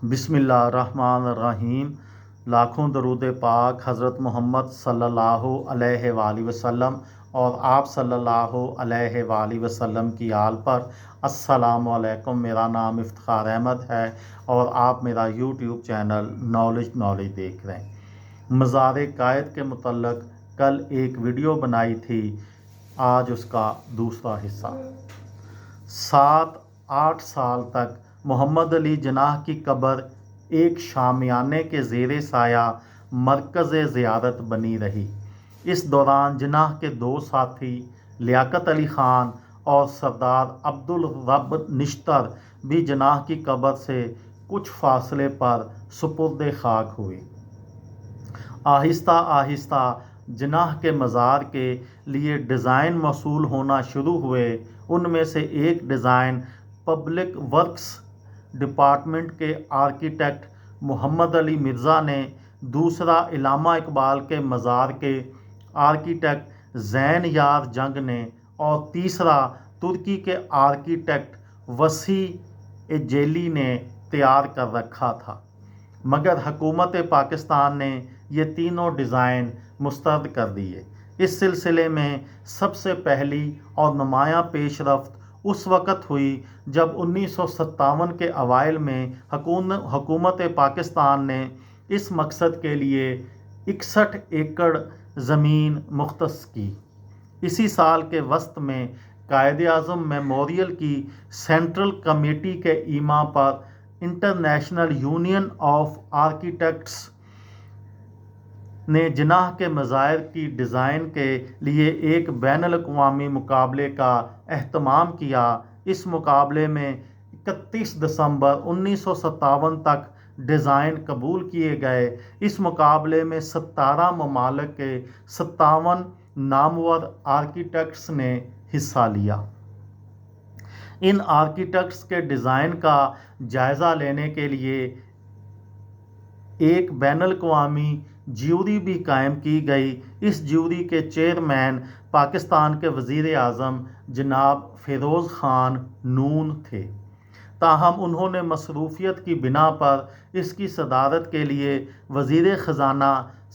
بسم اللہ الرحمن الرحیم۔ لاکھوں درود پاک حضرت محمد صلی اللہ علیہ وآلہ وسلم اور آپ صلی اللہ علیہ وآلہ وسلم کی آل پر۔ السلام علیکم، میرا نام افتخار احمد ہے اور آپ میرا یوٹیوب چینل نالج دیکھ رہے ہیں۔ مزار قائد کے متعلق کل ایک ویڈیو بنائی تھی، آج اس کا دوسرا حصہ۔ 7-8 سال تک محمد علی جناح کی قبر ایک شامیانے کے زیر سایہ مرکز زیارت بنی رہی۔ اس دوران جناح کے 2 ساتھی لیاقت علی خان اور سردار عبدالرب نشتر بھی جناح کی قبر سے کچھ فاصلے پر سپرد خاک ہوئے۔ آہستہ آہستہ جناح کے مزار کے لیے ڈیزائن موصول ہونا شروع ہوئے۔ ان میں سے ایک ڈیزائن پبلک ورکس ڈپارٹمنٹ کے آرکیٹیکٹ محمد علی مرزا نے، دوسرا علامہ اقبال کے مزار کے آرکیٹیکٹ زین یار جنگ نے اور تیسرا ترکی کے آرکیٹیکٹ وسیع ایجیلی نے تیار کر رکھا تھا، مگر حکومت پاکستان نے یہ تینوں ڈیزائن مسترد کر دیے۔ اس سلسلے میں سب سے پہلی اور نمایاں پیش رفت اس وقت ہوئی جب 1957 کے اوائل میں حکومت پاکستان نے اس مقصد کے لیے 61 ایکڑ زمین مختص کی۔ اسی سال کے وسط میں قائد اعظم میموریل کی سینٹرل کمیٹی کے ایما پر انٹرنیشنل یونین آف آرکیٹیکٹس نے جناح کے مزار کی ڈیزائن کے لیے ایک بین الاقوامی مقابلے کا اہتمام کیا۔ اس مقابلے میں 31 دسمبر 1957 تک ڈیزائن قبول کیے گئے۔ اس مقابلے میں 17 ممالک کے 57 نامور آرکیٹیکٹس نے حصہ لیا۔ ان آرکیٹیکٹس کے ڈیزائن کا جائزہ لینے کے لیے ایک بین الاقوامی جیوری بھی قائم کی گئی۔ اس جیوری کے چیئرمین پاکستان کے وزیر اعظم جناب فیروز خان نون تھے، تاہم انہوں نے مصروفیت کی بنا پر اس کی صدارت کے لیے وزیر خزانہ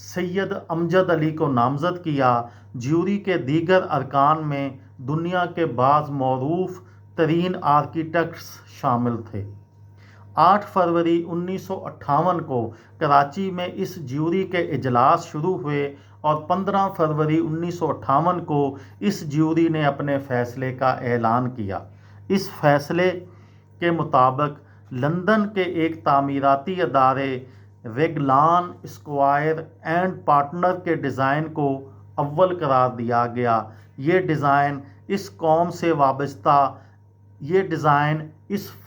سید امجد علی کو نامزد کیا۔ جیوری کے دیگر ارکان میں دنیا کے بعض معروف ترین آرکیٹیکٹس شامل تھے۔ 8 فروری 1958 کو کراچی میں اس جیوری کے اجلاس شروع ہوئے اور 15 فروری 1958 کو اس جیوری نے اپنے فیصلے کا اعلان کیا۔ اس فیصلے کے مطابق لندن کے ایک تعمیراتی ادارے ریگلان اسکوائر اینڈ پارٹنر کے ڈیزائن کو اول قرار دیا گیا۔ یہ ڈیزائن اس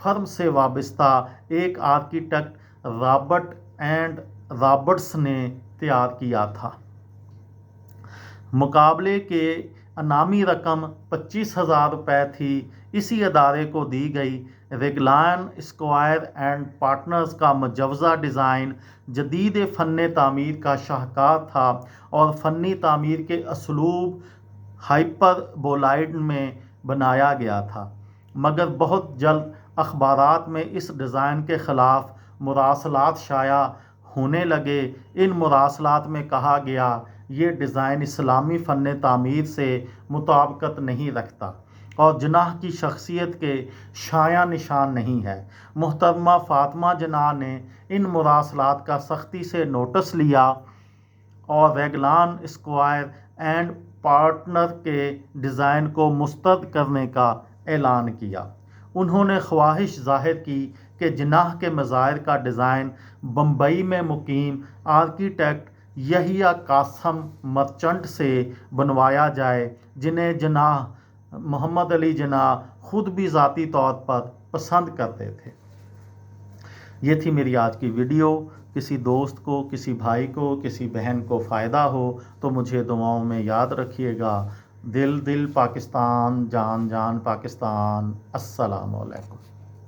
فرم سے وابستہ ایک آرکیٹیکٹ رابرٹ اینڈ رابرٹس نے تیار کیا تھا۔ مقابلے کے انعامی رقم 25,000 روپے تھی۔ اسی ادارے کو دی گئی۔ ریگلان اسکوائر اینڈ پارٹنرز کا مجوزہ ڈیزائن جدید فن تعمیر کا شاہکار تھا اور فنی تعمیر کے اسلوب ہائپر بولائڈ میں بنایا گیا تھا، مگر بہت جلد اخبارات میں اس ڈیزائن کے خلاف مراسلات شائع ہونے لگے۔ ان مراسلات میں کہا گیا یہ ڈیزائن اسلامی فن تعمیر سے مطابقت نہیں رکھتا اور جناح کی شخصیت کے شایع نشان نہیں ہے۔ محترمہ فاطمہ جناح نے ان مراسلات کا سختی سے نوٹس لیا اور ریگلان اسکوائر اینڈ پارٹنر کے ڈیزائن کو مسترد کرنے کا اعلان کیا۔ انہوں نے خواہش ظاہر کی کہ جناح کے مزار کا ڈیزائن بمبئی میں مقیم آرکیٹیکٹ یحییٰ قاسم مرچنٹ سے بنوایا جائے، جنہیں محمد علی جناح خود بھی ذاتی طور پر پسند کرتے تھے۔ یہ تھی میری آج کی ویڈیو۔ کسی دوست کو، کسی بھائی کو، کسی بہن کو فائدہ ہو تو مجھے دعاؤں میں یاد رکھیے گا۔ دل پاکستان، جان پاکستان۔ السلام علیکم۔